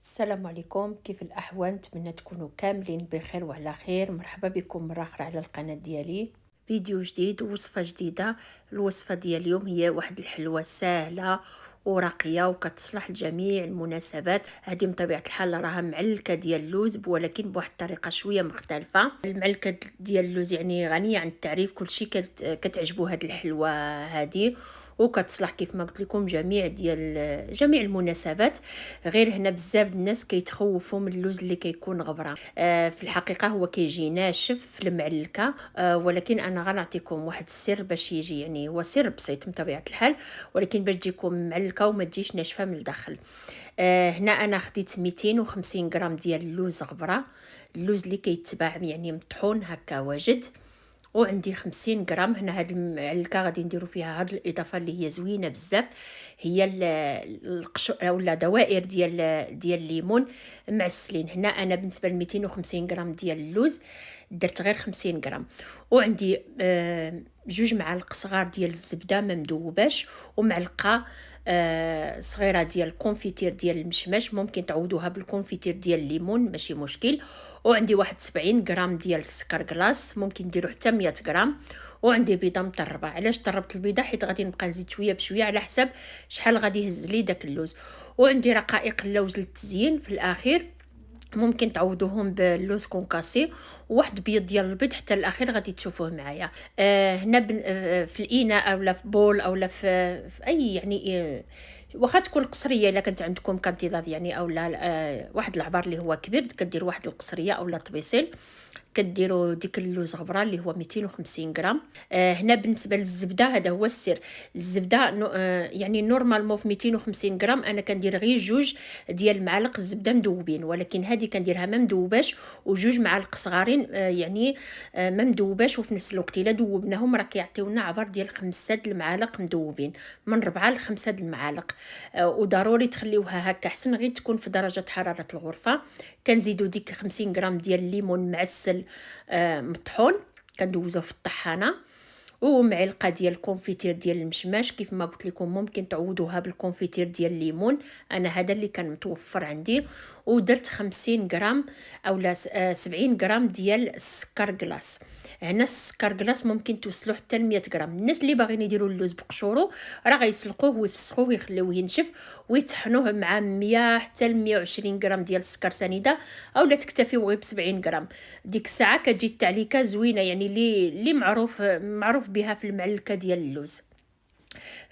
السلام عليكم، كيف الأحوال؟ نتمنى تكونوا كاملين بخير وعلى خير. مرحبا بكم مرة أخرى على القناة ديالي، فيديو جديد ووصفة جديدة. الوصفة ديال اليوم هي واحد الحلوة سهلة وراقية وكتصلح لجميع المناسبات. هذه من طبيعة الحال راها معلكة ديال اللوز، ولكن بواحد الطريقة شوية مختلفة. المعلكة ديال اللوز يعني غنية عن التعريف، كلشي كتعجبو هاد الحلوة هذه، وكتصلح كيف ما قلت لكم جميع المناسبات. غير هنا بزاف الناس كيتخوفوا من اللوز اللي كيكون غبره. في الحقيقه هو كيجي ناشف في المعلكه. ولكن انا غنعطيكم واحد السر باش يجي، يعني هو سر بسيط من طبيعه الحال، ولكن باش تجيكم معلكه وما تجيش ناشفه من الداخل. هنا انا خديت 250 غرام ديال اللوز غبره، اللوز اللي كيتباع يعني مطحون هكا واجد. وعندي 50 غرام هنا. هاد المعلكه غادي نديرو فيها هاد الاضافه اللي هي زوينه بزاف، هي ولا دوائر ديال الليمون معسلين. هنا انا بالنسبه ل 250 غرام ديال اللوز درت غير 50 غرام. وعندي جوج معالق صغار ديال الزبده ما مذوباش، ومعلقه صغيره ديال الكونفيتير ديال المشماش، ممكن تعوضوها بالكونفيتير ديال الليمون ماشي مشكل. وعندي واحد 70 غرام ديال السكر كلاص، ممكن ديروا حتى 100 غرام. وعندي بيضه مطربه. علاش طربت البيضه؟ حيت غادي نبقى نزيد شويه بشويه على حسب شحال غادي يهز لي داك اللوز. وعندي رقائق اللوز للتزيين في الاخير، ممكن تعوضوهم باللوز كونكاسي. وواحد بيض ديال البيض حتى الاخير غادي تشوفوه معايا. هنا في الاناء اولا في بول اولا في اي يعني واخا تكون قصريه، الا كانت عندكم كانتيلاف يعني اولا واحد العبار اللي هو كبير، كديروا واحد القصريه اولا طبيسيل، كديروا ديك اللوز غبره اللي هو 250 غرام. هنا بالنسبه للزبده هذا هو السر. الزبده يعني نورمالمون في 250 غرام انا كندير غير جوج ديال المعالق الزبده مذوبين، ولكن هذه كنديرها ما مذوباش، وجوج معالق صغارين يعني ما مذوباش. وفي نفس الوقت الا ذوبناهم راه كيعطيونا عبر ديال 5 المعالق مذوبين، من 4 ل 5 المعالق. وضروري تخليوها هكا، حسن غير تكون في درجه حراره الغرفه. كنزيدو ديك 50 غرام ديال الليمون معسل مطحون، كندوزوه في الطحانه. ومعلقه ديال الكونفيتير ديال المشماش، كيف ما قلت لكم ممكن تعوضوها بالكونفيتير ديال الليمون، انا هذا اللي كان متوفر عندي. ودرت 50 غرام اولا 70 غرام ديال السكر كلاص. هنا السكر كلاص ممكن توصلوا حتى ل 100 غرام. الناس اللي باغيين يديروا اللوز بقشورو راه غيسلقوه ويفسخوه ويخليوه ينشف، ويطحنوه مع 100 حتى ل 120 غرام ديال السكر سنيده، اولا تكتفيو غير ب 70 غرام. ديك الساعه كتجي التعليكه زوينه، يعني اللي معروف بها في المعلكه ديال اللوز.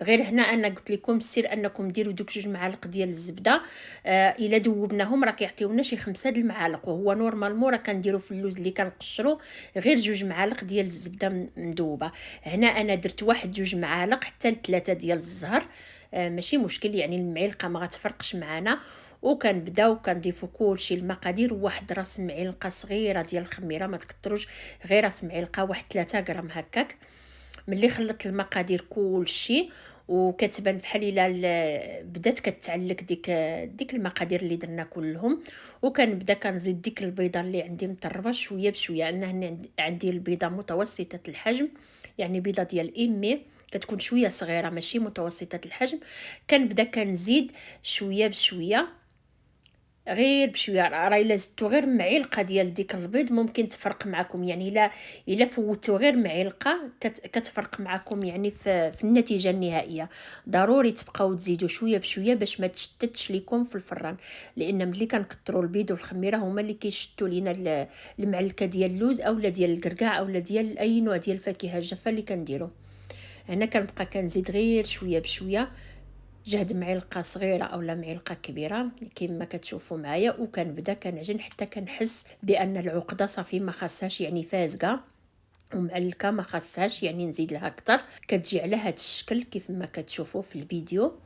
غير هنا انا قلت لكم السر انكم ديروا دوك جوج معالق ديال الزبده. الا ذوبناهم راه كيعطيونا شي 5 د المعالق، وهو نورمالمون راه كنديروا في اللوز اللي كنقشروا غير جوج معالق ديال الزبده مذوبه. هنا انا درت واحد جوج معالق حتى ل3 ديال الزهر. ماشي مشكل، يعني المعلقه ما غتفرقش معنا. وكنبداو كنضيفوا كلشي المقادير، وواحد راس معلقه صغيره ديال الخميره، ما تكتروش، غير راس معلقه، واحد 3 غرام هكاك. ملي خلطت المقادير كلشي وكتبان بحال الا بدات كتعلك ديك المقادير اللي درنا كلهم، وكنبدا كنزيد ديك البيضه اللي عندي مطربه شويه بشويه. انا هنا عندي البيضه متوسطه الحجم، يعني بيضه ديال ايمي، كتكون شويه صغيره ماشي متوسطه الحجم. كنبدا كنزيد شويه بشويه، غير بشويه. راه الا زدتو غير معلقه ديال ديك البيض ممكن تفرق معكم، يعني الا فوتو غير معلقه كتفرق معكم يعني في النتيجه النهائيه. ضروري تبقاو تزيدوا شويه بشويه باش ما تشتتش ليكم في الفران، لان ملي كنكثروا البيض والخميره هما اللي كيشتوا لينا المعلكه ديال اللوز اولا ديال الكركاع اولا ديال اي نوع ديال الفاكهه الجافه اللي كنديرو. هنا كنبقى كنزيد غير شويه بشويه، جهد معلقه صغيره اولا معلقه كبيره كما كتشوفوا معايا. وكنبدا كنعجن حتى كنحس بان العقده صافي ما خاصهاش يعني فازقه، ومعلكه ما خاصهاش يعني نزيد لها اكثر. كتجي على هذا الشكل كيف ما كتشوفوا في الفيديو.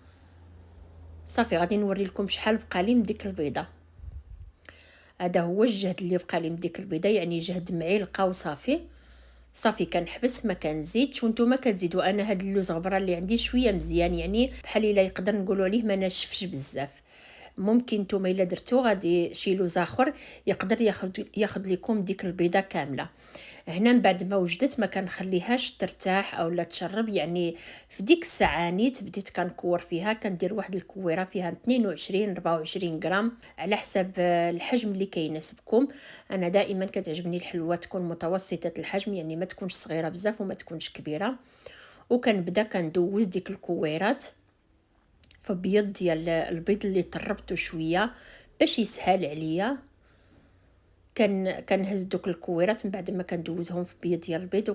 صافي غادي نوري لكم شحال بقى لي من ديك البيضه. هذا هو الجهد اللي بقى لي من ديك البيضه، يعني جهد معلقه وصافي. صافي كنحبس ما كنزيدش. وانتم كتزيدوا. انا هاد اللوز غبره اللي عندي شويه مزيان، يعني بحال الا يقدر نقولوا عليه ما ناشفش بزاف. ممكن نتوما الا درتو غادي شي لوز اخر يقدر ياخذ لكم ديك البيضه كامله. هنا من بعد ما وجدت ما كنخليهاش ترتاح او لا تشرب، يعني في ديك الساعانيت بديت كنكور فيها، كندير واحد الكويره فيها 22 24 غرام على حسب الحجم اللي كيناسبكم. انا دائما كتعجبني الحلوه تكون متوسطه الحجم، يعني ما تكونش صغيره بزاف وما تكونش كبيره. وكنبدا كندوز ديك الكويرات في بيض ديال البيض اللي طربته شويه باش يسهل عليا. كنهز دوك الكويرات من بعد ما كندوزهم في بيض ديال البيض،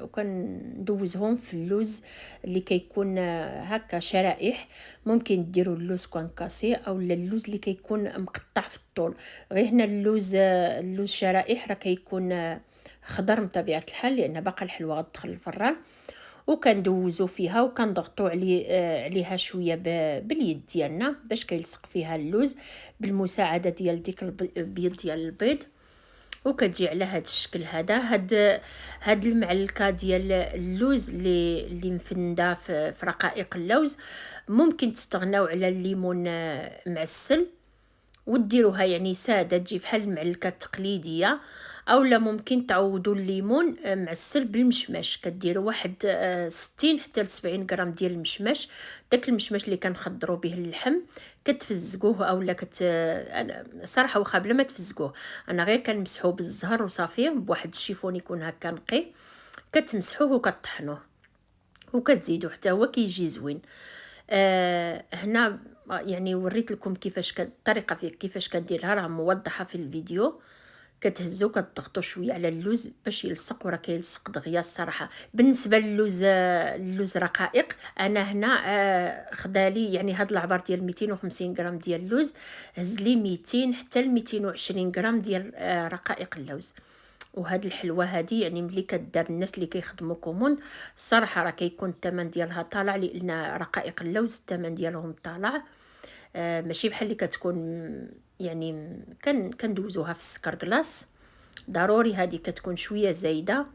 وكندوزهم في اللوز اللي كيكون هكا شرائح. ممكن ديروا اللوز كونكاسي او اللوز اللي كيكون مقطع في الطول. غير هنا اللوز شرائح راه كيكون خضر من طبيعه الحال، لان باقا الحلوه غتدخل الفران. وكندوزو فيها وكنضغطوا عليها شويه باليد ديالنا باش كيلصق فيها اللوز بالمساعده ديال ديك البيض ديال البيض. وكتجي على هذا الشكل هذا. هاد المعلكه ديال اللوز اللي مفنده في رقائق اللوز. ممكن تستغناو على الليمون معسل وديروها يعني ساده تجي بحال المعلكه التقليديه، اولا ممكن تعوضوا الليمون معسل بالمشماش. كديروا واحد 60 حتى ل 70 غرام ديال المشماش، داك المشماش اللي كنخضروا به اللحم. كتفزقوه اولا انا صراحه واخا بلا ما تفزقوه، انا غير كنمسحوه بالزهر وصافي بواحد الشيفون يكون هكا نقي. كتمسحوه وكطحنوه وكتزيدوا حتى هو كيجي زوين. هنا يعني وريت لكم كيفاش الطريقه في كيفاش كديرها راه موضحه في الفيديو. كتهزو كتضغطوا شويه على اللوز باش يلصق، وراه كيلصق دغيا الصراحه. بالنسبه اللوز رقائق، انا هنا خدالي يعني هاد العبار ديال 250 غرام ديال اللوز، هز لي 200 حتى ل 220 غرام ديال رقائق اللوز. وهاد الحلوه هادي يعني ملي كدار الناس اللي كيخدموا كوموند، الصراحه راه كيكون الثمن ديالها طالع، لان رقائق اللوز الثمن ديالهم طالع. ماشي بحال اللي كتكون يعني كندوزوها في السكر كلاص. ضروري هذه كتكون شويه زايده.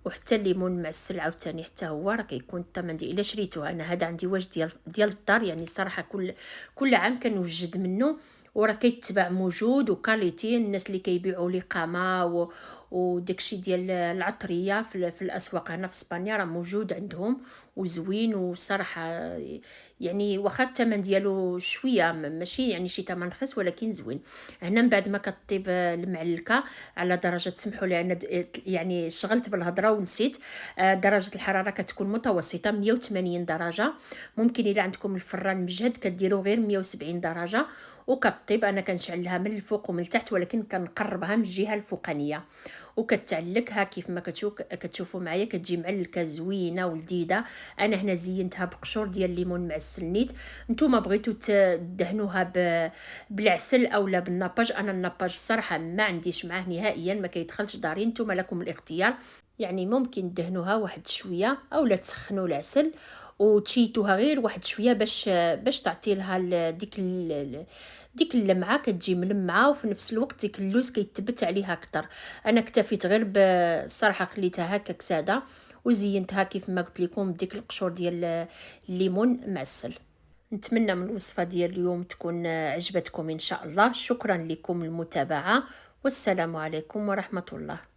وحتى الليمون معسل عاوتاني حتى هو راه كيكون الثمن ديال الا شريتوه. انا هذا عندي واش ديال الدار، يعني الصراحه كل عام كنوجد منه، وراه كيتباع موجود وكاليتي. الناس اللي كيبيعوا لي قامه وداكشي ديال العطريه في الاسواق هنا في اسبانيا راه موجود عندهم وزوين. وصراحه يعني واخا الثمن ديالو شويه ماشي يعني شي ثمن رخيص، ولكن زوين. هنا من بعد ما كطيب المعلكه على درجه، سمحوا لي انا يعني شغلت بالهضره ونسيت. درجه الحراره كتكون متوسطه 180 درجه. ممكن الا عندكم الفران مجهد كديروا غير 170 درجه وكطيب. انا كنشعلها من الفوق ومن التحت، ولكن كنقربها من الجهه الفوقانيه وكتعلكها كيف ما كتشوفوا معايا. كتجي معلكه زوينه ولذيذه. انا هنا زينتها بقشور ديال الليمون معسل نيت. نتوما بغيتو تدهنوها بالعسل اولا بالناباج. انا الناباج الصراحه ما عنديش معاه نهائيا، ما كيدخلش داري. نتوما لكم الاختيار، يعني ممكن دهنوها واحد شويه اولا تسخنوا العسل وتشيتوها غير واحد شويه باش تعطي لها ديك اللمعه. كتجي ملمعه وفي نفس الوقت ديك اللوز كيتبت عليها اكثر. انا اكتفيت غير بصراحه خليتها هكاك ساده وزينتها كيف ما قلت لكم بديك القشور ديال الليمون معسل. نتمنى من الوصفه ديال اليوم تكون عجبتكم ان شاء الله. شكرا لكم المتابعه، والسلام عليكم ورحمه الله.